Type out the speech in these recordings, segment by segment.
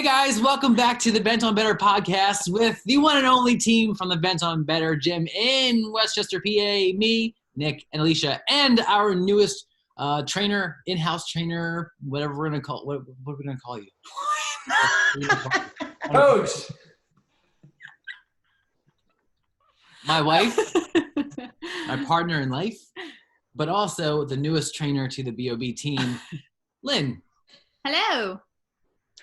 Hey guys, welcome back to the Bent on Better podcast with the one and only team from the Bent on Better gym in Westchester, PA, me, Nick, and Alysha, and our newest trainer, in-house trainer, whatever we're gonna call. What are we gonna call you? Coach. My wife, my partner in life, but also the newest trainer to the BOB team, Lynn. Hello.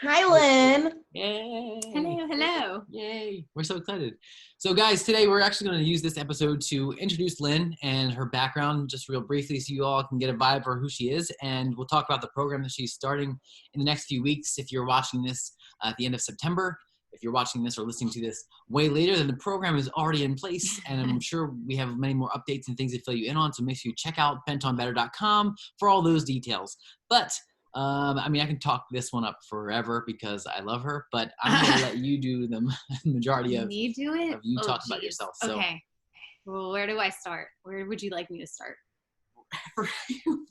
Hi, Lynn. Yay. Hello. Yay. We're so excited. So guys, today we're actually going to use this episode to introduce Lynn and her background just real briefly so you all can get a vibe for who she is. And we'll talk about the program that she's starting in the next few weeks. If you're watching this at the end of September, if you're watching this or listening to this way later, then the program is already in place. And I'm sure we have many more updates and things to fill you in on. So make sure you check out bentonbetter.com for all those details. But I can talk this one up forever because I love her, but I'm going to let you do the majority of you talk about yourself. So. Okay. Well, where do I start? Where would you like me to start?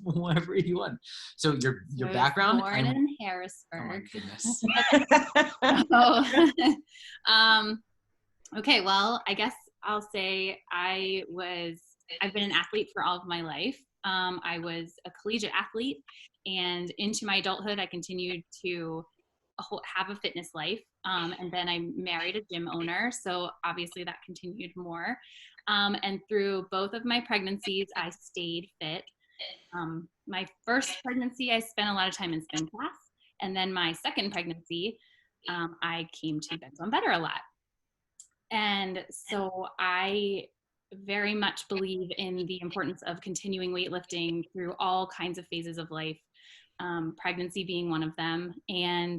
Wherever you want. So your background? Born in Harrisburg. Oh my goodness. Okay. Well, I guess I'll say I've been an athlete for all of my life. I was a collegiate athlete, and into my adulthood, I continued to have a fitness life. And then I married a gym owner, so obviously that continued more. And through both of my pregnancies, I stayed fit. My first pregnancy, I spent a lot of time in spin class. And then my second pregnancy, I came to Bent on Better a lot. And so I very much believe in the importance of continuing weightlifting through all kinds of phases of life, pregnancy being one of them, and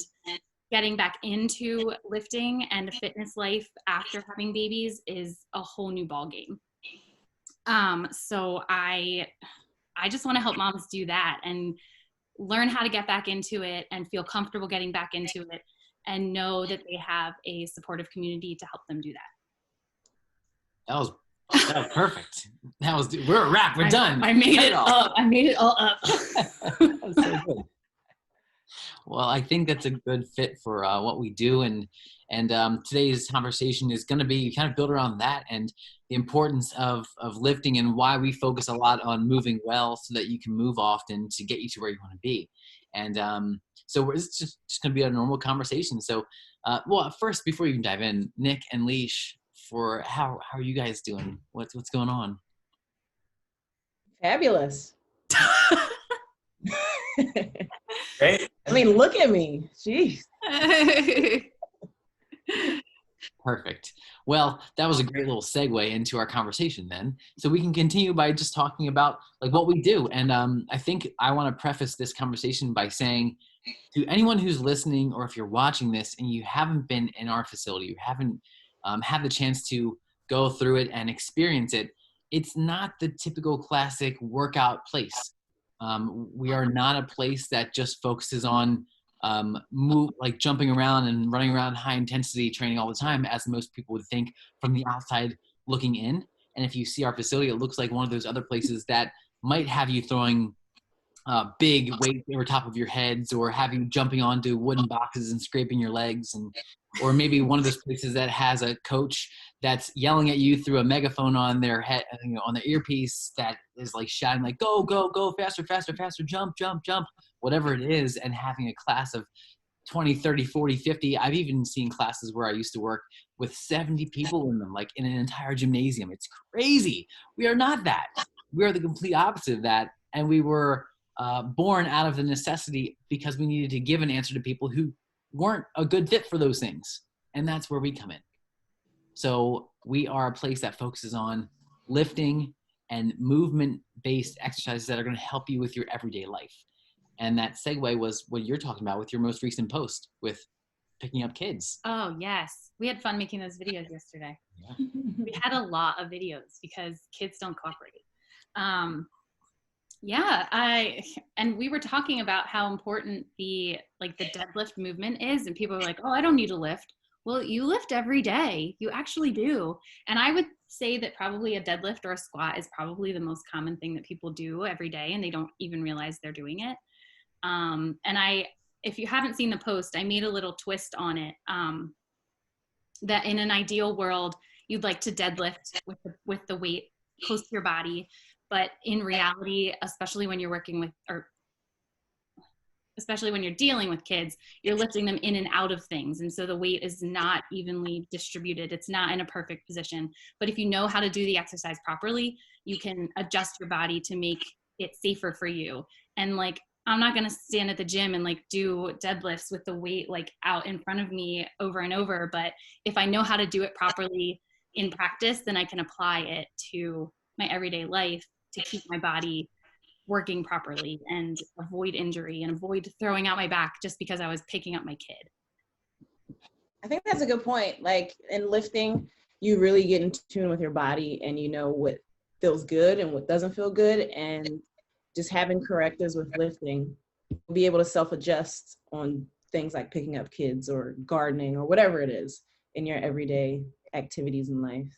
getting back into lifting and a fitness life after having babies is a whole new ball game. So I just want to help moms do that and learn how to get back into it and feel comfortable getting back into it and know that they have a supportive community to help them do that. That was perfect. We're a wrap. We're done. I made it up. I made it all up. That was so good. Well, I think that's a good fit for what we do, and today's conversation is going to be kind of built around that and the importance of lifting and why we focus a lot on moving well so that you can move often to get you to where you want to be. And so it's just going to be a normal conversation. So, first, before you even dive in, Nick and Leash, for how are you guys doing? What's going on? Fabulous. Great. I mean, look at me. Jeez. Perfect. Well, that was a great little segue into our conversation then. So we can continue by just talking about like what we do. And I think I want to preface this conversation by saying to anyone who's listening, or if you're watching this and you haven't been in our facility, you haven't had the chance to go through it and experience it, it's not the typical classic workout place. We are not a place that just focuses on jumping around and running around high intensity training all the time, as most people would think from the outside looking in. And if you see our facility, it looks like one of those other places that might have you throwing big weights over top of your heads, or have you jumping onto wooden boxes and scraping your legs, or maybe one of those places that has a coach that's yelling at you through a megaphone on their head, on their earpiece, that is like shouting like, go, go, go, faster, faster, faster, jump, jump, jump, whatever it is, and having a class of 20, 30, 40, 50. I've even seen classes where I used to work with 70 people in them, like in an entire gymnasium. It's crazy. We are not that. We are the complete opposite of that. And we were born out of the necessity because we needed to give an answer to people who weren't a good fit for those things. And that's where we come in. So we are a place that focuses on lifting and movement-based exercises that are going to help you with your everyday life. And that segue was what you're talking about with your most recent post with picking up kids. Oh, yes. We had fun making those videos yesterday. Yeah. We had a lot of videos because kids don't cooperate. And we were talking about how important the deadlift movement is, and people are like, oh, I don't need to lift. Well, you lift every day. You actually do. And I would say that probably a deadlift or a squat is probably the most common thing that people do every day, and they don't even realize they're doing it. And if you haven't seen the post, I made a little twist on it. That in an ideal world, you'd like to deadlift with the weight close to your body. But in reality, especially when you're working with, or especially when you're dealing with kids, you're lifting them in and out of things. And so the weight is not evenly distributed. It's not in a perfect position. But if you know how to do the exercise properly, you can adjust your body to make it safer for you. And like, I'm not going to stand at the gym and like do deadlifts with the weight like out in front of me over and over. But if I know how to do it properly in practice, then I can apply it to my everyday life to keep my body working properly and avoid injury and avoid throwing out my back just because I was picking up my kid. I think that's a good point. Like in lifting, you really get in tune with your body and you know what feels good and what doesn't feel good. And just having correctives with lifting, you'll be able to self-adjust on things like picking up kids or gardening or whatever it is in your everyday activities in life.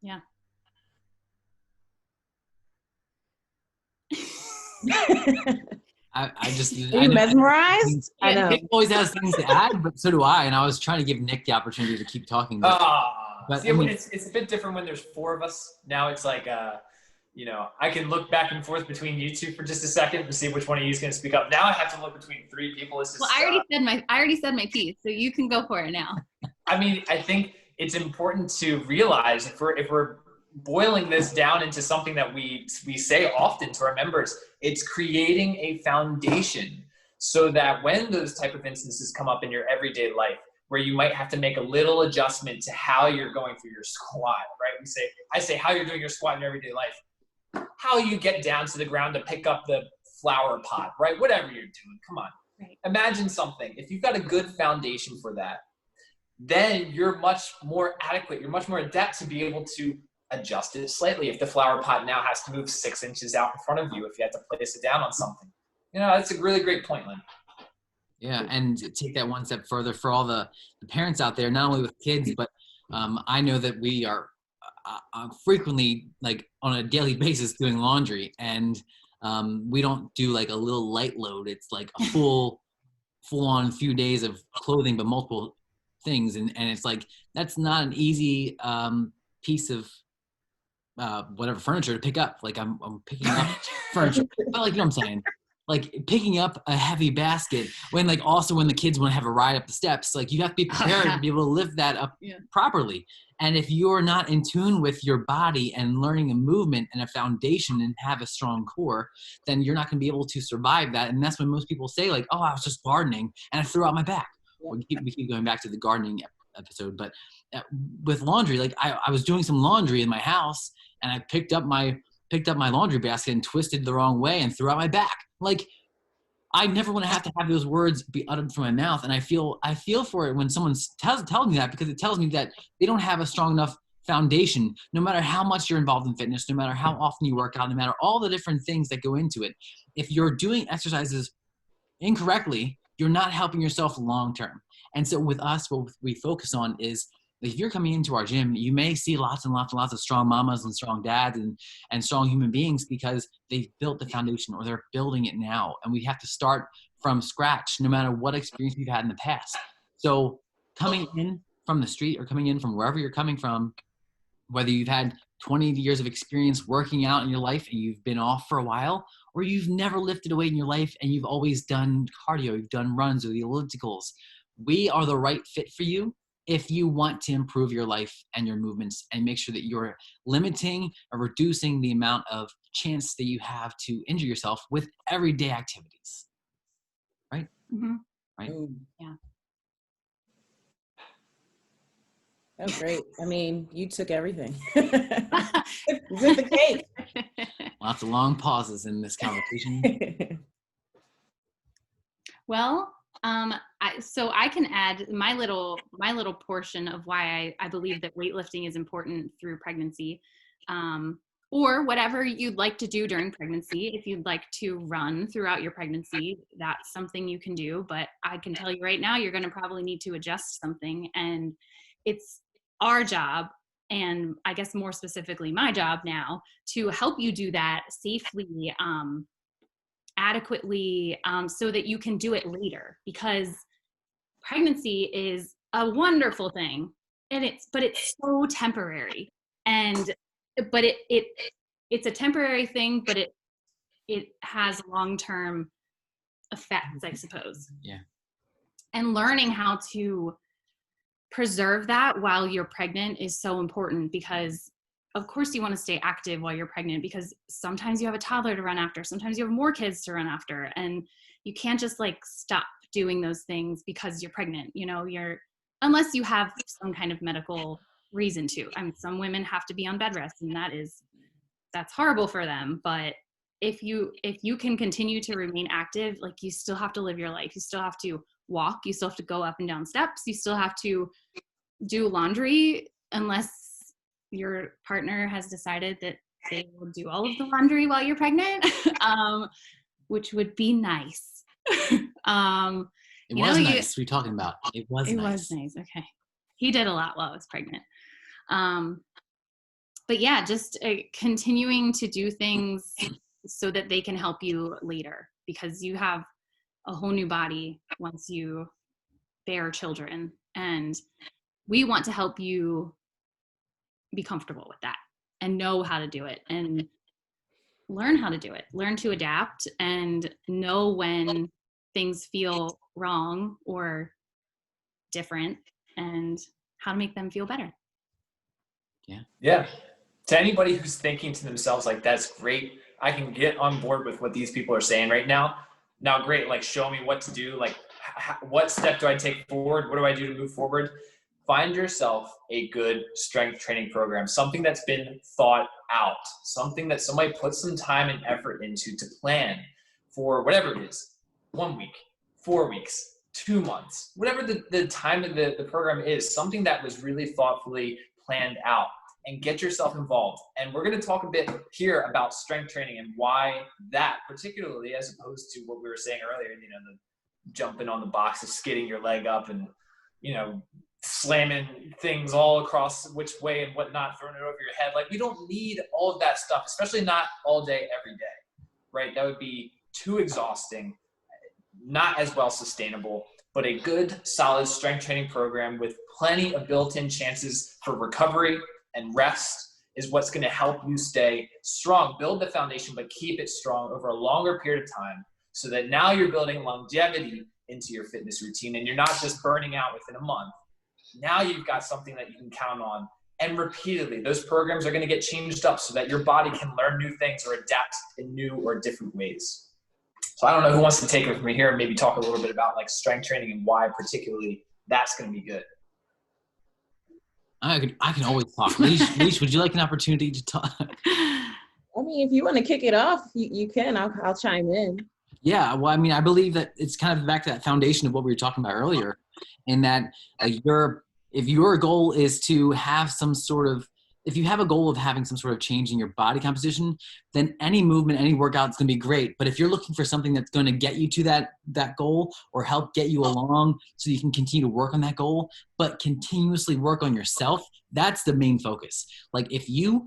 Yeah. I just Are you mesmerized? I know. Nick always has things to add, but so do I. And I was trying to give Nick the opportunity to keep talking. But See, I mean, it's a bit different when there's 4 of us. Now it's like, you know, I can look back and forth between you two for just a second to see which one of you is going to speak up. Now I have to look between 3 people. It's just, well, I already said my piece, so you can go for it now. I mean, I think it's important to realize if we're boiling this down into something that we say often to our members, it's creating a foundation so that when those type of instances come up in your everyday life, where you might have to make a little adjustment to how you're going through your squat, right? I say how you're doing your squat in your everyday life, how you get down to the ground to pick up the flower pot, right? Whatever you're doing, come on. Right. Imagine something. If you've got a good foundation for that, then you're much more adequate. You're much more adept to be able to adjust it slightly. If the flower pot now has to move 6 inches out in front of you, if you have to place it down on something, you know, that's a really great point, Lynn. Yeah, and to take that one step further for all the parents out there, not only with kids, but I know that we are frequently, like on a daily basis, doing laundry, and we don't do like a little light load. It's like a full on few days of clothing, but multiple things, and it's like that's not an easy piece of whatever furniture to pick up. Like I'm picking up furniture, but like, you know what I'm saying? Like picking up a heavy basket when like also when the kids want to have a ride up the steps, like you have to be prepared to be able to lift that up properly. And if you're not in tune with your body and learning a movement and a foundation and have a strong core, then you're not going to be able to survive that. And that's when most people say like, oh, I was just gardening and I threw out my back. Yeah. We keep going back to the gardening episode, but with laundry, like I was doing some laundry in my house and I picked up my laundry basket and twisted the wrong way and threw out my back. Like, I never want to have those words be uttered from my mouth. And I feel for it when someone tells me that, because it tells me that they don't have a strong enough foundation, no matter how much you're involved in fitness, no matter how often you work out, no matter all the different things that go into it. If you're doing exercises incorrectly, you're not helping yourself long term. And so with us, what we focus on is, if you're coming into our gym, you may see lots and lots and lots of strong mamas and strong dads and strong human beings because they've built the foundation or they're building it now. And we have to start from scratch, no matter what experience we've had in the past. So coming in from the street or coming in from wherever you're coming from, whether you've had 20 years of experience working out in your life and you've been off for a while, or you've never lifted a weight in your life and you've always done cardio, you've done runs or the ellipticals, we are the right fit for you if you want to improve your life and your movements and make sure that you're limiting or reducing the amount of chance that you have to injure yourself with everyday activities. Right? Mm-hmm. Right? Yeah. That was great. I mean, you took everything. You took the cake. Lots of long pauses in this conversation. Well, so I can add my little portion of why I believe that weightlifting is important through pregnancy, or whatever you'd like to do during pregnancy. If you'd like to run throughout your pregnancy, that's something you can do. But I can tell you right now, you're going to probably need to adjust something, and it's our job, and I guess more specifically my job now, to help you do that safely, adequately, so that you can do it later, because pregnancy is a wonderful thing, and it's so temporary, and but it's a temporary thing, but it has long-term effects, I suppose. Yeah. And learning how to preserve that while you're pregnant is so important, because of course you want to stay active while you're pregnant, because sometimes you have a toddler to run after, sometimes you have more kids to run after, and you can't just like stop doing those things because you're pregnant. Unless you have some kind of medical reason to. I mean, some women have to be on bed rest, and that's horrible for them. But if you can continue to remain active, like, you still have to live your life. You still have to walk. You still have to go up and down steps. You still have to do laundry, unless your partner has decided that they will do all of the laundry while you're pregnant, which would be nice. It was nice. What are you talking about? It was nice. Okay. He did a lot while I was pregnant. But yeah, just continuing to do things so that they can help you later, because you have a whole new body once you bear children, and we want to help you be comfortable with that and know how to do it and learn how to do it, learn to adapt, and know when things feel wrong or different, and how to make them feel better. Yeah. To anybody who's thinking to themselves, like, that's great, I can get on board with what these people are saying right now. Now, great, like, show me what to do. Like, what step do I take forward? What do I do to move forward? Find yourself a good strength training program, something that's been thought out, something that somebody put some time and effort into to plan for whatever it is, 1 week, 4 weeks, 2 months, whatever the time of the program is, something that was really thoughtfully planned out, and get yourself involved. And we're going to talk a bit here about strength training and why that particularly, as opposed to what we were saying earlier, the jumping on the boxes, skidding your leg up, and, slamming things all across which way and whatnot, throwing it over your head. Like, we don't need all of that stuff, especially not all day, every day, right? That would be too exhausting, not as well sustainable. But a good, solid strength training program with plenty of built-in chances for recovery and rest is what's going to help you stay strong. Build the foundation, but keep it strong over a longer period of time, so that now you're building longevity into your fitness routine, and you're not just burning out within a month. Now you've got something that you can count on, and repeatedly. Those programs are going to get changed up so that your body can learn new things or adapt in new or different ways. So I don't know who wants to take it from here and maybe talk a little bit about, like, strength training and why particularly that's going to be good. I can always talk. Leash, would you like an opportunity to talk? I mean, if you want to kick it off, you can. I'll chime in. Yeah, well, I mean, I believe that it's kind of back to that foundation of what we were talking about earlier, in that if your goal is to have some sort of, if you have a goal of having some sort of change in your body composition, then any movement, any workout is going to be great. But if you're looking for something that's going to get you to that goal, or help get you along so you can continue to work on that goal, but continuously work on yourself, that's the main focus. Like, if you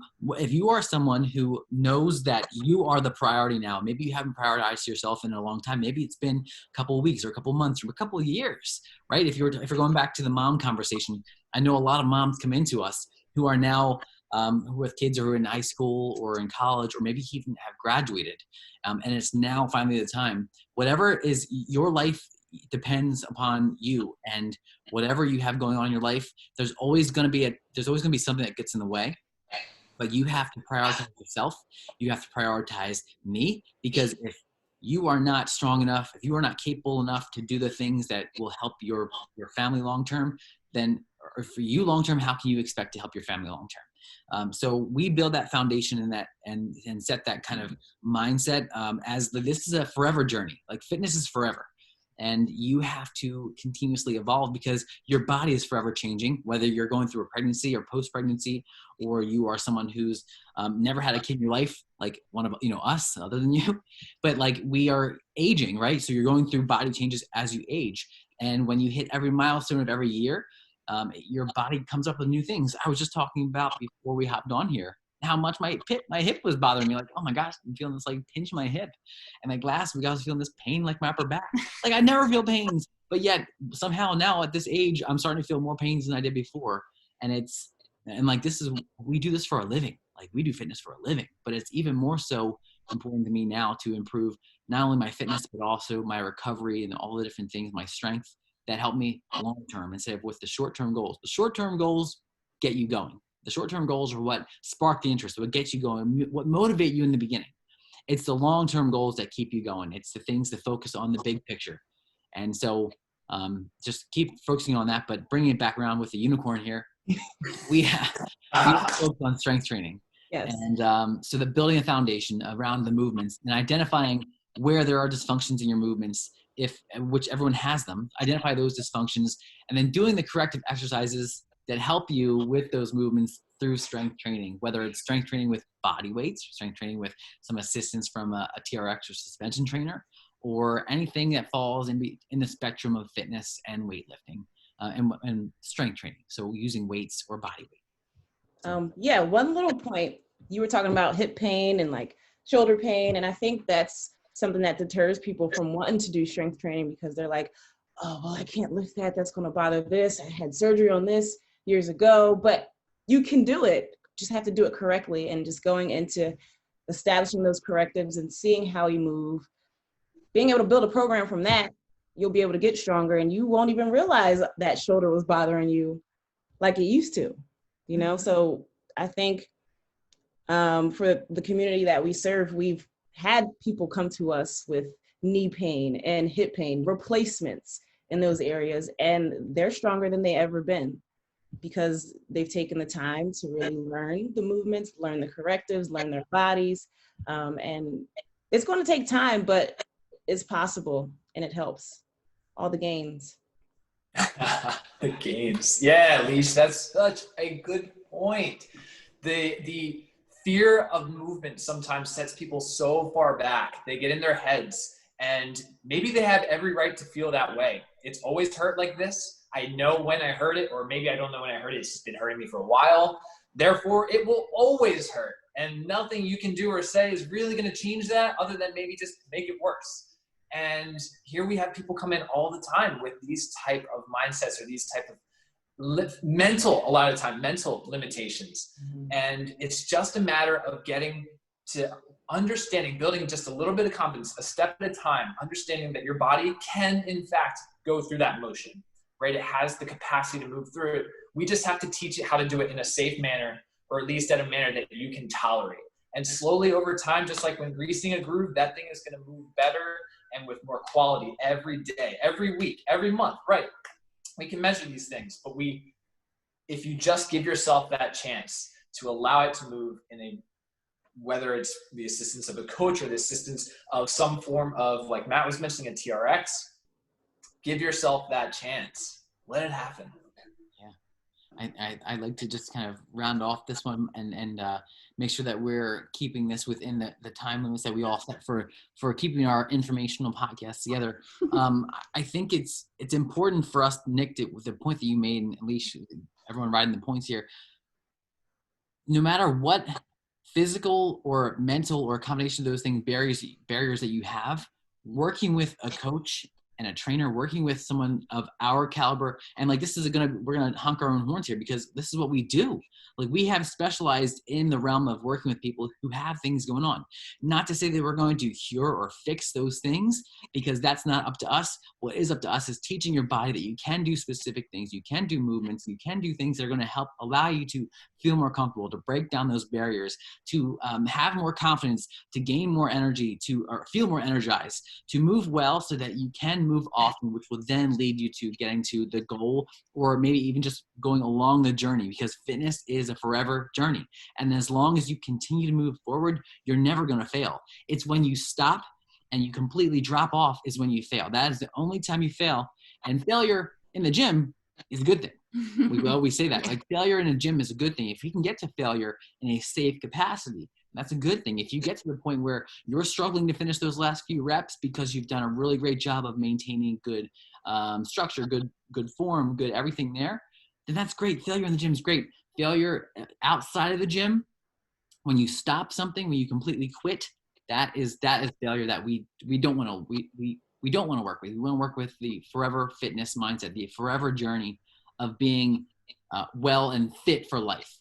are someone who knows that you are the priority now, maybe you haven't prioritized yourself in a long time, maybe it's been a couple of weeks or a couple of months or a couple of years, right? If you're going back to the mom conversation, I know a lot of moms come into us who are now with kids who are in high school or in college, or maybe even have graduated. And it's now finally the time. Whatever is your life depends upon you, and whatever you have going on in your life, there's always going to be something that gets in the way. But you have to prioritize yourself. You have to prioritize me, because if you are not strong enough, if you are not capable enough to do the things that will help your family long term, then, or for you long term, how can you expect to help your family long term? So we build that foundation in that and set that kind of mindset as this is a forever journey. Like, fitness is forever, and you have to continuously evolve, because your body is forever changing, whether you're going through a pregnancy or post-pregnancy, or you are someone who's never had a kid in your life, like one of us, other than you, but like, we are aging, right? So you're going through body changes as you age, and when you hit every milestone of every year, your body comes up with new things. I was just talking about before we hopped on here. how much my hip was bothering me. Like, oh my gosh, I'm feeling this like pinch in my hip. And like last week I was feeling this pain like my upper back. Like I never feel pains, but yet somehow now at this age, I'm starting to feel more pains than I did before. And like, we do this for a living. Like we do fitness for a living, but it's even more so important to me now to improve not only my fitness, but also my recovery and all the different things, my strength that help me long term instead of with the short-term goals. The short-term goals get you going. The short-term goals are what spark the interest, what gets you going, what motivate you in the beginning. It's the long-term goals that keep you going. It's the things that focus on the big picture. And so just keep focusing on that, but bringing it back around with the unicorn here, we focus on strength training. Yes. And so the building a foundation around the movements and identifying where there are dysfunctions in your movements, which everyone has them, identify those dysfunctions, and then doing the corrective exercises that help you with those movements through strength training, whether it's strength training with body weights, strength training with some assistance from a TRX or suspension trainer, or anything that falls in the spectrum of fitness and weightlifting and strength training. So using weights or body weight. Yeah, one little point, you were talking about hip pain and like shoulder pain, and I think that's something that deters people from wanting to do strength training because they're like, oh, well, I can't lift that. That's going to bother this. I had surgery on this years ago, but you can do it. Just have to do it correctly, and just going into establishing those correctives and seeing how you move, being able to build a program from that, you'll be able to get stronger, and you won't even realize that shoulder was bothering you like it used to, you know? So I think for the community that we serve, we've had people come to us with knee pain and hip pain, replacements in those areas, and they're stronger than they ever been because they've taken the time to really learn the movements, learn the correctives, learn their bodies. And it's going to take time, but it's possible, and it helps. All the gains. The gains. Yeah, Alysha, that's such a good point. The fear of movement sometimes sets people so far back. They get in their heads, and maybe they have every right to feel that way. It's always hurt like this. I know when I heard it, or maybe I don't know when I heard it. It's just been hurting me for a while. Therefore, it will always hurt. And nothing you can do or say is really going to change that other than maybe just make it worse. And here we have people come in all the time with these type of mindsets or these type of mental, a lot of the time, mental limitations. Mm-hmm. And it's just a matter of getting to understanding, building just a little bit of confidence, a step at a time, understanding that your body can, in fact, go through that motion, right? It has the capacity to move through it. We just have to teach it how to do it in a safe manner, or at least at a manner that you can tolerate. And slowly over time, just like when greasing a groove, that thing is going to move better and with more quality every day, every week, every month, right? We can measure these things, but if you just give yourself that chance to allow it to move whether it's the assistance of a coach or the assistance of some form of, like Matt was mentioning, a TRX, give yourself that chance. Let it happen. I'd like to just kind of round off this one and make sure that we're keeping this within the time limits that we all set for keeping our informational podcasts together. I think it's important for us, Nick, with the point that you made, and Alysha, everyone riding the points here, no matter what physical or mental or a combination of those things, barriers that you have, working with a coach and a trainer, working with someone of our caliber, and like we're gonna honk our own horns here because this is what we do. Like we have specialized in the realm of working with people who have things going on. Not to say that we're going to cure or fix those things, because that's not up to us. What is up to us is teaching your body that you can do specific things, you can do movements, you can do things that are going to help allow you to feel more comfortable, to break down those barriers, to have more confidence, to gain more energy, or feel more energized, to move well so that you can move often, which will then lead you to getting to the goal, or maybe even just going along the journey, because fitness is a forever journey. And as long as you continue to move forward, you're never going to fail. It's when you stop and you completely drop off is when you fail. That is the only time you fail. And failure in the gym is a good thing. We always say that. Like, failure in a gym is a good thing. If you can get to failure in a safe capacity, that's a good thing. If you get to the point where you're struggling to finish those last few reps because you've done a really great job of maintaining good structure, good form, good everything there, then that's great. Failure in the gym is great. Failure outside of the gym when you stop something, when you completely quit, that is failure that we don't want to we don't want to work with. We want to work with the forever fitness mindset, the forever journey of being well and fit for life.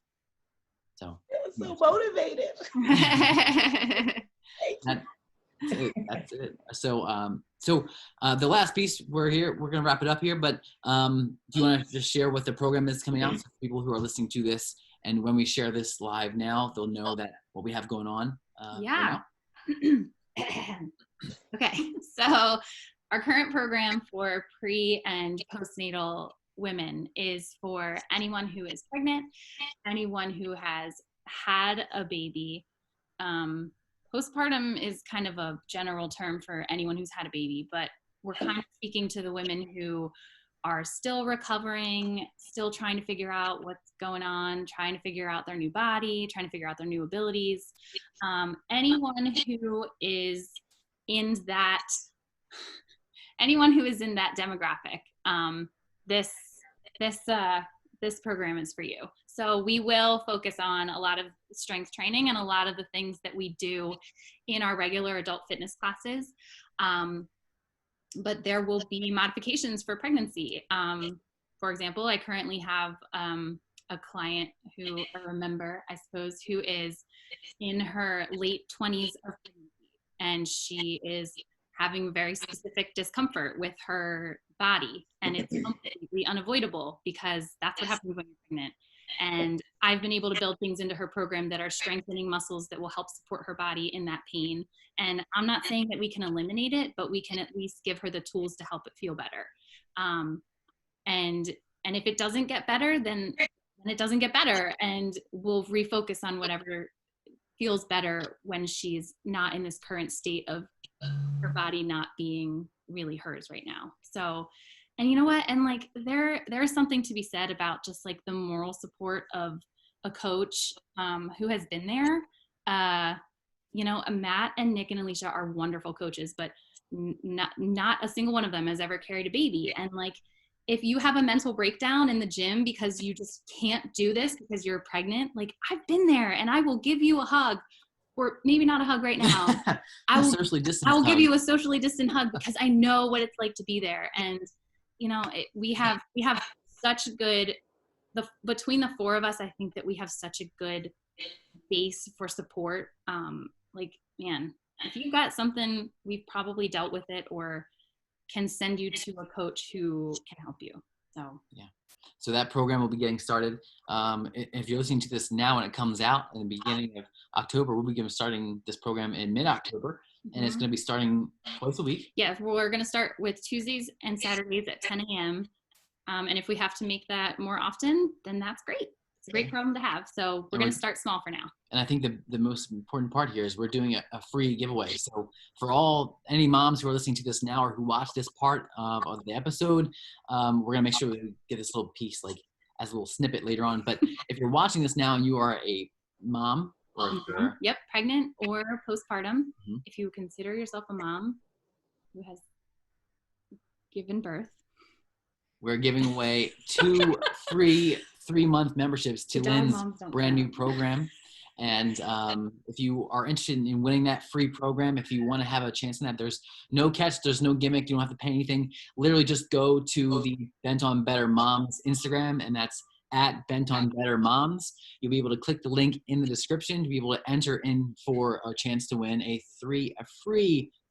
So so motivated. That's it. So the last piece, we're going to wrap it up here, but do you want to just share what the program is coming out, so people who are listening to this, and when we share this live now, they'll know that what we have going on yeah. right Okay, so our current program for pre and postnatal women is for anyone who is pregnant, anyone who has had a baby. Postpartum is kind of a general term for anyone who's had a baby, but we're kind of speaking to the women who are still recovering, still trying to figure out what's going on, trying to figure out their new body, trying to figure out their new abilities. Anyone who is in that demographic, this program is for you. So we will focus on a lot of strength training and a lot of the things that we do in our regular adult fitness classes. But there will be modifications for pregnancy. For example, I currently have a client or a member, I suppose, who is in her late 20s of pregnancy, and she is having very specific discomfort with her body, and it's completely unavoidable because that's what happens when you're pregnant. And I've been able to build things into her program that are strengthening muscles that will help support her body in that pain. And I'm not saying that we can eliminate it, but we can at least give her the tools to help it feel better. And if it doesn't get better, then it doesn't get better, and we'll refocus on whatever feels better when she's not in this current state of her body not being really hers right now. So, and you know what? And like, there's something to be said about just like the moral support of a coach who has been there. Matt and Nick and Alysha are wonderful coaches, but not a single one of them has ever carried a baby. And like, if you have a mental breakdown in the gym because you just can't do this because you're pregnant, like, I've been there, and I will give you a hug, or maybe not a hug right now. I will give you a socially distant hug because I know what it's like to be there. And we have such good, between the four of us, I think that we have such a good base for support. Man, if you've got something, we've probably dealt with it or can send you to a coach who can help you. So yeah. So that program will be getting started. If you're listening to this now and it comes out in the beginning of October, we'll be starting this program in mid-October, and it's going to be starting twice a week. Yeah, we're going to start with Tuesdays and Saturdays at 10 a.m. And if we have to make that more often, then that's great. It's a great problem to have. So we're going to start small for now. And I think the most important part here is we're doing a free giveaway. So for any moms who are listening to this now or who watch this part of the episode, we're going to make sure we get this little piece like as a little snippet later on. But if you're watching this now and you are a mom or yep, pregnant or postpartum, if you consider yourself a mom who has given birth, we're giving away 2 free 3-month memberships to Lynn's brand new program. And if you are interested in winning that free program, if you want to have a chance in that, there's no catch, there's no gimmick, you don't have to pay anything. Literally just go to the Bent on Better Moms Instagram, and that's at Bent on Better Moms. You'll be able to click the link in the description to be able to enter in for a chance to win a free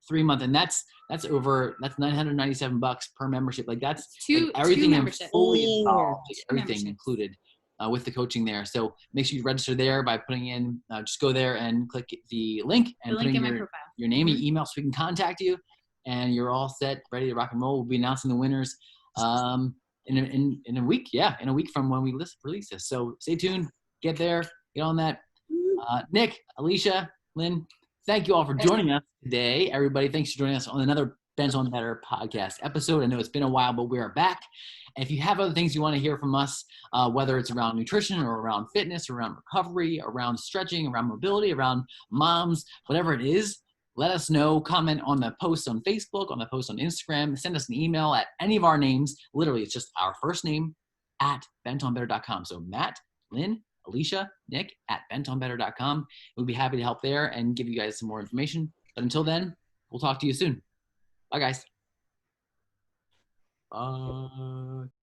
3-month, and that's $997 per membership. Like that's everything fully involved, everything included with the coaching there. So make sure you register there by putting in, just go there and click the link and put in your name and email so we can contact you, and you're all set, ready to rock and roll. We'll be announcing the winners in a week. Yeah, in a week from when we release this. So stay tuned, get there, get on that. Nick, Alysha, Lynn, thank you all for joining us today. Everybody, thanks for joining us on another Bent on Better podcast episode. I know it's been a while, but we are back. And if you have other things you want to hear from us, whether it's around nutrition or around fitness, or around recovery, around stretching, around mobility, around moms, whatever it is, let us know. Comment on the post on Facebook, on the post on Instagram. Send us an email at any of our names. Literally, it's just our first name at bentonbetter.com. So Matt, Lynn, Alysha, Nick at bentonbetter.com. We'll be happy to help there and give you guys some more information. But until then, we'll talk to you soon. Bye, guys. Bye.